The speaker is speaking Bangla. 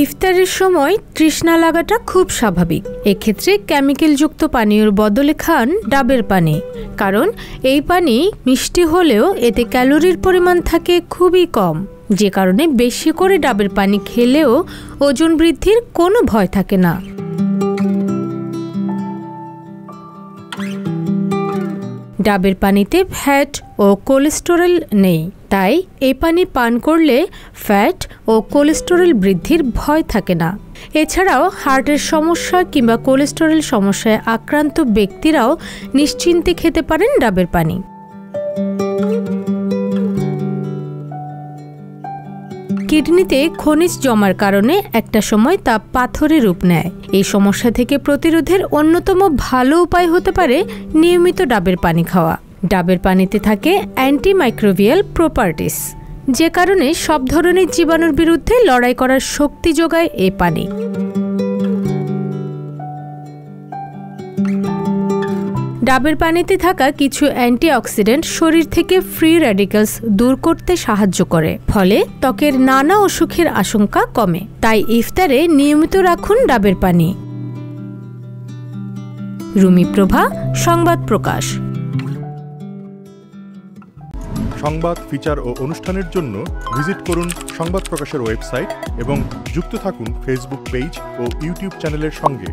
ইফতারের সময় তৃষ্ণা লাগাটা খুব স্বাভাবিক। এক্ষেত্রে কেমিক্যালযুক্ত পানীয়র বদলে খান ডাবের পানি, কারণ এই পানি মিষ্টি হলেও এতে ক্যালোরির পরিমাণ থাকে খুবই কম, যে কারণে বেশি করে ডাবের পানি খেলেও ওজন বৃদ্ধির কোনো ভয় থাকে না। ডাবের পানিতে ফ্যাট ও কোলেস্টেরল নেই, তাই এই পানি পান করলে ফ্যাট ও কোলেস্টেরল বৃদ্ধির ভয় থাকে না। এছাড়াও হার্টের সমস্যা কিংবা কোলেস্টেরল সমস্যায় আক্রান্ত ব্যক্তিরাও নিশ্চিন্তে খেতে পারেন ডাবের পানি। কিডনিতে খনিজ জমার কারণে একটা সময় তা পাথরে রূপ নেয়। এই সমস্যা থেকে প্রতিরোধের অন্যতম ভালো উপায় হতে পারে নিয়মিত ডাবের পানি খাওয়া। ডাবের পানিতে থাকে অ্যান্টিমাইক্রোবিয়াল প্রপার্টিস, যে কারণে সব ধরনের জীবাণুর বিরুদ্ধে লড়াই করার শক্তি যোগায় এই পানি। ডাবের পানিতে থাকা কিছু অ্যান্টিঅক্সিডেন্ট শরীর থেকে ফ্রি র্যাডিক্যালস দূর করতে সাহায্য করে, ফলে ত্বকের নানা অসুখের আশঙ্কা কমে। তাই ইফতারে নিয়মিত রাখুন ডাবের পানি। রুমি প্রভা, সংবাদ প্রকাশ। সংবাদ, ফিচার ও অনুষ্ঠানের জন্য ভিজিট করুন সংবাদ প্রকাশের ওয়েবসাইট এবং যুক্ত থাকুন ফেসবুক পেজ ও ইউটিউব চ্যানেলের সঙ্গে।